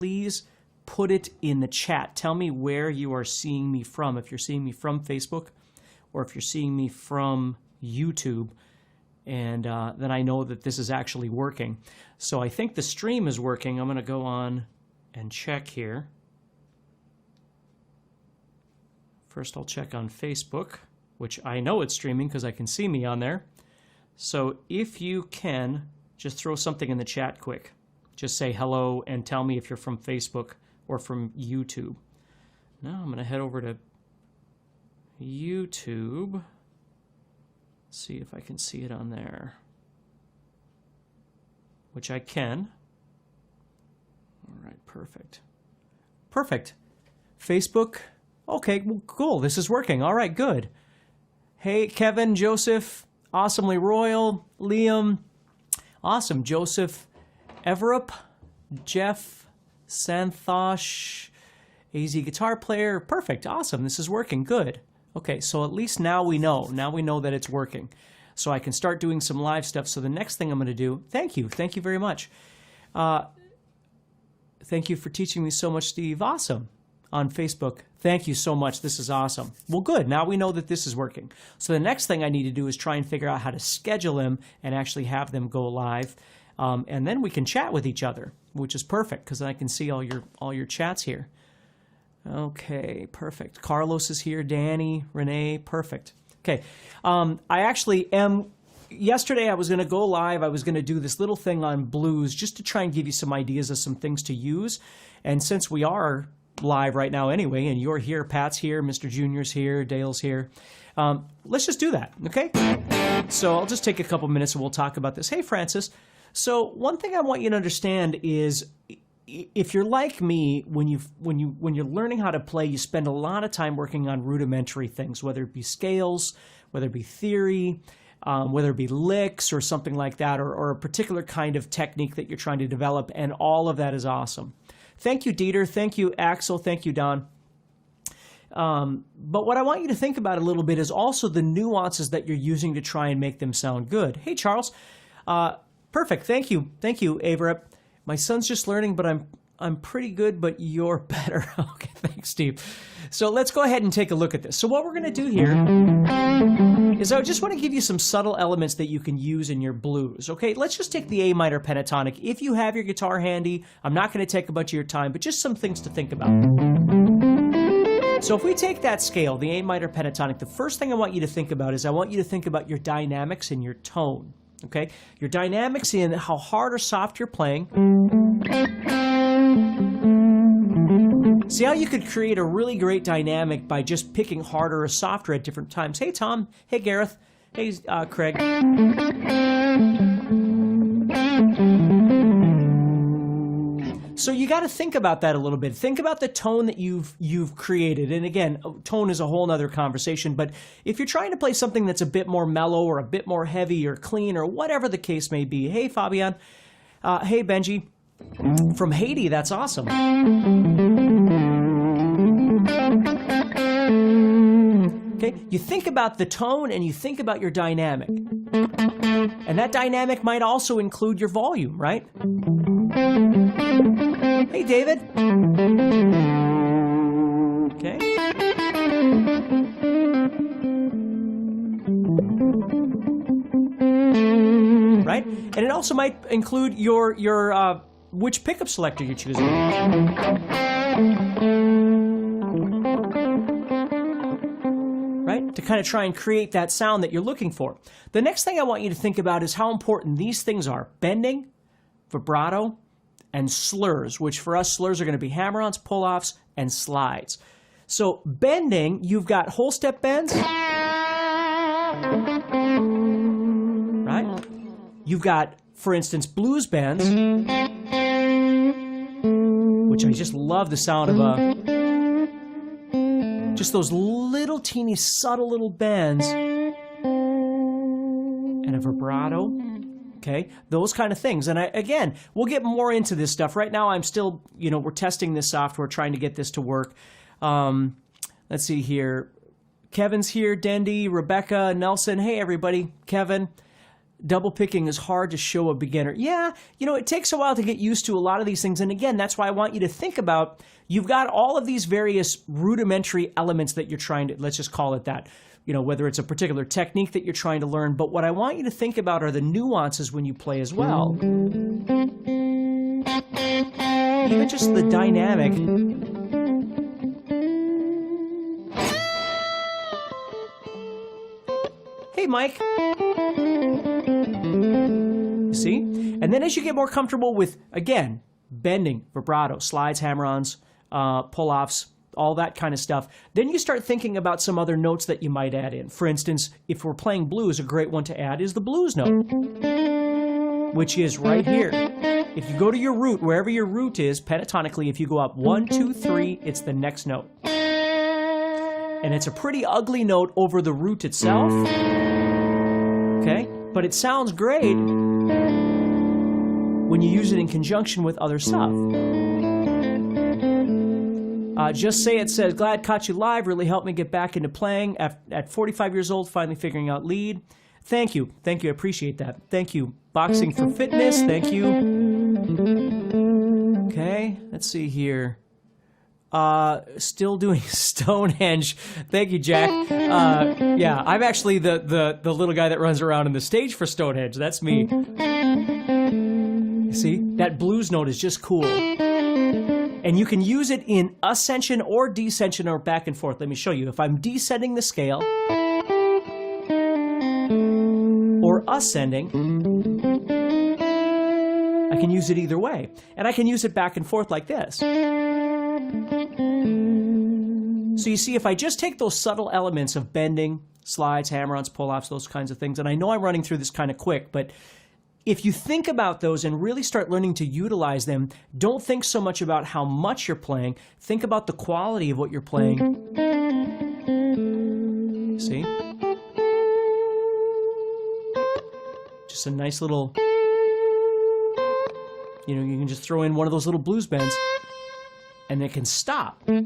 please put it in the chat. Tell me where you are seeing me from. If you're seeing me from Facebook or if you're seeing me from YouTube, and then I know that this is actually working. So I think the stream is working. I'm going to go on and check here. First, I'll check on Facebook, which I know it's streaming because I can see me on there. So if you can, just throw something in the chat quick. Just say hello and tell me if you're from Facebook or from YouTube. Now I'm going to head over to YouTube. See if I can see it on there, which I can. All right, perfect. Perfect. Facebook. Okay, well, cool. This is working. All right, good. Hey, Kevin, Joseph, Awesomely Royal, Liam, awesome, Joseph, Everup, Jeff, Santhosh, AZ guitar player. Perfect. Awesome. This is working. Good. Okay, so at least now we know. Now we know that it's working. So I can start doing some live stuff. So the next thing I'm going to do, thank you very much. Thank you for teaching me so much, Steve. Awesome. On Facebook. Thank you so much. This is awesome. Well, good. Now we know that this is working. So the next thing I need to do is try and figure out how to schedule them and actually have them go live. And then we can chat with each other, which is perfect because I can see all your chats here. Okay, perfect. Carlos is here, Danny, Renee, perfect. Okay, I actually am, yesterday I was going to go live. I was going to do this little thing on blues just to try and give you some ideas of some things to use. And since we are live right now anyway, and you're here, Pat's here, Mr. Junior's here, Dale's here, let's just do that, okay? So I'll just take a couple minutes and we'll talk about this. Hey, Francis. So one thing I want you to understand is, if you're like me, when you're learning how to play, you spend a lot of time working on rudimentary things, whether it be scales, whether it be theory, whether it be licks or something like that, or a particular kind of technique that you're trying to develop, and all of that is awesome. Thank you, Dieter. Thank you, Axel. Thank you, Don. But what I want you to think about a little bit is also the nuances that you're using to try and make them sound good. Hey, Charles. Perfect. Thank you. Thank you, Averip. My son's just learning, but I'm pretty good, but you're better. Okay, thanks, Steve. So let's go ahead and take a look at this. So what we're going to do here is I just want to give you some subtle elements that you can use in your blues. Okay, let's just take the A minor pentatonic. If you have your guitar handy, I'm not going to take a bunch of your time, but just some things to think about. So if we take that scale, the A minor pentatonic, the first thing I want you to think about is I want you to think about your dynamics and your tone. Okay, your dynamics in how hard or soft you're playing. See how you could create a really great dynamic by just picking harder or softer at different times. Hey, Tom. Hey, Gareth. Hey, Craig. So you got to think about that a little bit. Think about the tone that you've created. And again, tone is a whole nother conversation. But if you're trying to play something that's a bit more mellow or a bit more heavy or clean or whatever the case may be. Hey, Fabian. Hey, Benji. From Haiti, that's awesome. Okay, you think about the tone and you think about your dynamic. And that dynamic might also include your volume, right? Hey, David. Okay. Right? And it also might include your which pickup selector you're choosing. Right? To kind of try and create that sound that you're looking for. The next thing I want you to think about is how important these things are. Bending, vibrato, and slurs, which for us, slurs are going to be hammer-ons, pull-offs, and slides. So bending, you've got whole step bends. Right? You've got, for instance, blues bends, which I just love the sound of just those little teeny subtle little bends, and a vibrato. Okay, those kind of things. And again, we'll get more into this stuff. Right now, I'm still, we're testing this software, trying to get this to work. Let's see here. Kevin's here, Dendy, Rebecca, Nelson. Hey, everybody. Kevin. double picking is hard to show a beginner. Yeah, it takes a while to get used to a lot of these things. And again, that's why I want you to think about, you've got all of these various rudimentary elements that you're trying to, let's just call it that, whether it's a particular technique that you're trying to learn. But what I want you to think about are the nuances when you play as well. Even just the dynamic. Hey, Mike. See? And then as you get more comfortable with, again, bending, vibrato, slides, hammer-ons, pull-offs, all that kind of stuff, then you start thinking about some other notes that you might add in. For instance, if we're playing blues, a great one to add is the blues note, which is right here. If you go to your root, wherever your root is, pentatonically, if you go up 1, 2, 3, it's the next note. And it's a pretty ugly note over the root itself. Okay? But it sounds great when you use it in conjunction with other stuff. Just Say It says, glad caught you live. Really helped me get back into playing. At 45 years old, finally figuring out lead. Thank you. Thank you. I appreciate that. Thank you. Boxing for Fitness. Thank you. Okay. Let's see here. Still doing Stonehenge. Thank you, Jack. Yeah, I'm actually the little guy that runs around in the stage for Stonehenge. That's me. See, that blues note is just cool. And you can use it in ascension or descension or back and forth. Let me show you. If I'm descending the scale or ascending, I can use it either way. And I can use it back and forth like this. So you see, if I just take those subtle elements of bending, slides, hammer-ons, pull-offs, those kinds of things, and I know I'm running through this kind of quick, but if you think about those and really start learning to utilize them, don't think so much about how much you're playing. Think about the quality of what you're playing. See? Just a nice little, you can just throw in one of those little blues bends and it can stop. Hey,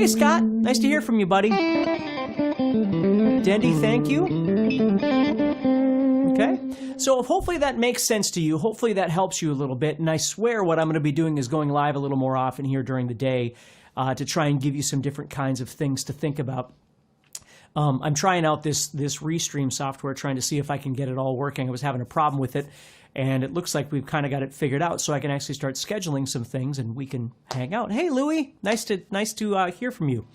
Scott. Nice to hear from you, buddy. Dendy, thank you. Okay? So hopefully that makes sense to you. Hopefully that helps you a little bit. And I swear what I'm going to be doing is going live a little more often here during the day to try and give you some different kinds of things to think about. I'm trying out this Restream software, trying to see if I can get it all working. I was having a problem with it, and it looks like we've kind of got it figured out, so I can actually start scheduling some things, and we can hang out. Hey, Louie, nice to hear from you.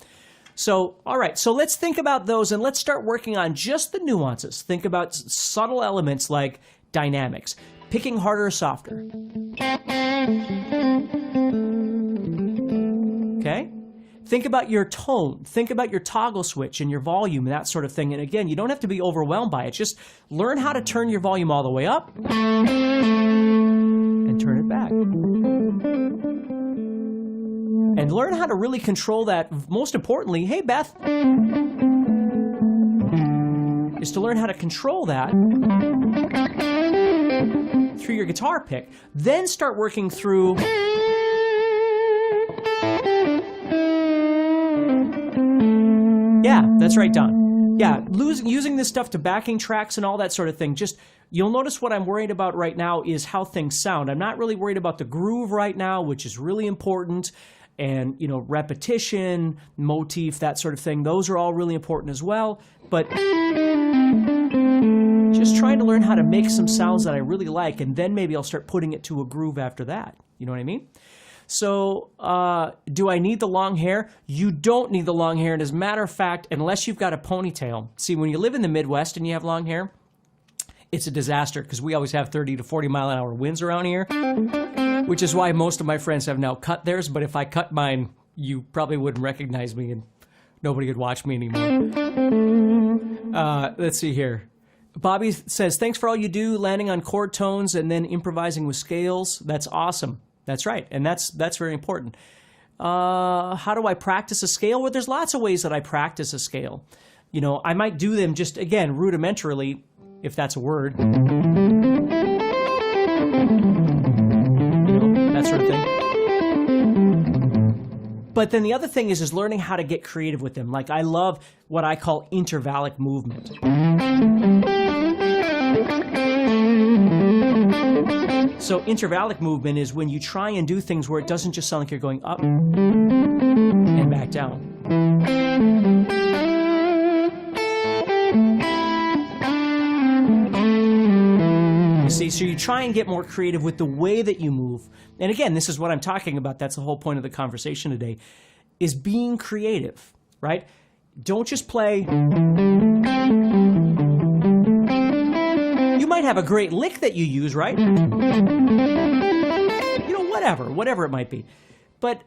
So, all right, so let's think about those, and let's start working on just the nuances. Think about subtle elements like dynamics, picking harder or softer. Okay? Think about your tone. Think about your toggle switch and your volume and that sort of thing. And again, you don't have to be overwhelmed by it. Just learn how to turn your volume all the way up and turn it back. And learn how to really control that. Most importantly, hey, Beth, is to learn how to control that through your guitar pick. Then start working through yeah, that's right, Don. Yeah, using this stuff to backing tracks and all that sort of thing. Just, you'll notice what I'm worried about right now is how things sound. I'm not really worried about the groove right now, which is really important. And, repetition, motif, that sort of thing. Those are all really important as well. But just trying to learn how to make some sounds that I really like, and then maybe I'll start putting it to a groove after that. You know what I mean? So, do I need the long hair? You don't need the long hair. And as a matter of fact, unless you've got a ponytail. See, when you live in the Midwest and you have long hair, it's a disaster because we always have 30 to 40 mile an hour winds around here, which is why most of my friends have now cut theirs. But if I cut mine, you probably wouldn't recognize me and nobody could watch me anymore. Let's see here. Bobby says, thanks for all you do, landing on chord tones and then improvising with scales. That's awesome. That's right, and that's very important. How do I practice a scale? Well, there's lots of ways that I practice a scale. I might do them just, again, rudimentarily, if that's a word. That sort of thing. But then the other thing is learning how to get creative with them. Like, I love what I call intervallic movement. So intervallic movement is when you try and do things where it doesn't just sound like you're going up and back down. You see, so you try and get more creative with the way that you move. And again, this is what I'm talking about. That's the whole point of the conversation today, is being creative, right? Don't just play. You might have a great lick that you use, right? You know, whatever it might be. But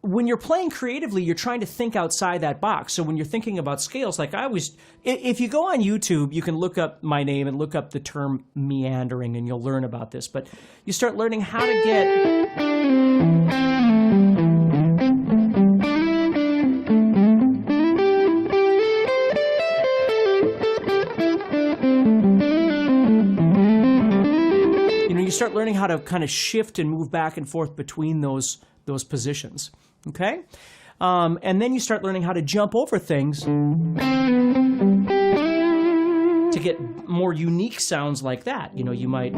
when you're playing creatively, you're trying to think outside that box. So when you're thinking about scales, like I always, if you go on YouTube, you can look up my name and look up the term meandering, and you'll learn about this. But you start learning how to get... You start learning how to kind of shift and move back and forth between those positions, okay? And then you start learning how to jump over things to get more unique sounds like that. You know, you might...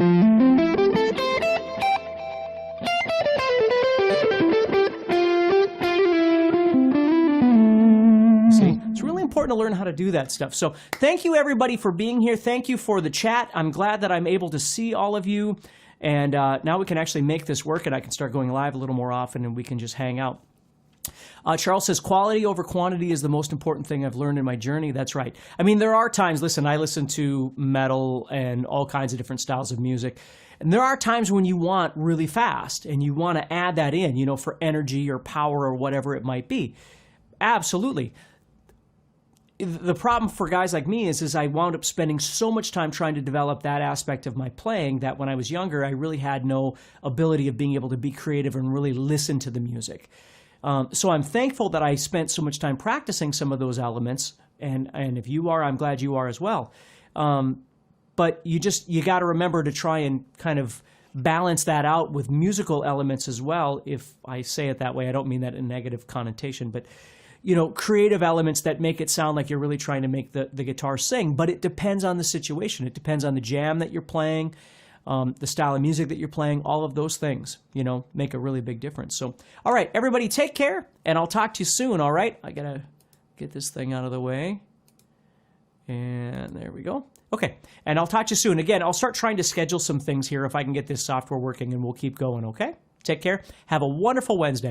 See? It's really important to learn how to do that stuff. So thank you, everybody, for being here. Thank you for the chat. I'm glad that I'm able to see all of you. And now we can actually make this work, and I can start going live a little more often, and we can just hang out. Charles says, quality over quantity is the most important thing I've learned in my journey. That's right. I mean, there are times, listen, I listen to metal and all kinds of different styles of music. And there are times when you want really fast, and you want to add that in, you know, for energy or power or whatever it might be. Absolutely. The problem for guys like me is I wound up spending so much time trying to develop that aspect of my playing that when I was younger, I really had no ability of being able to be creative and really listen to the music. So I'm thankful that I spent so much time practicing some of those elements, and if you are, I'm glad you are as well. But you got to remember to try and kind of balance that out with musical elements as well. If I say it that way, I don't mean that in a negative connotation, but you know, creative elements that make it sound like you're really trying to make the guitar sing. But it depends on the situation. It depends on the jam that you're playing, the style of music that you're playing. All of those things, you know, make a really big difference. So, all right, everybody, take care, and I'll talk to you soon, all right? I got to get this thing out of the way. And there we go. Okay, and I'll talk to you soon. Again, I'll start trying to schedule some things here if I can get this software working, and we'll keep going, okay? Take care. Have a wonderful Wednesday.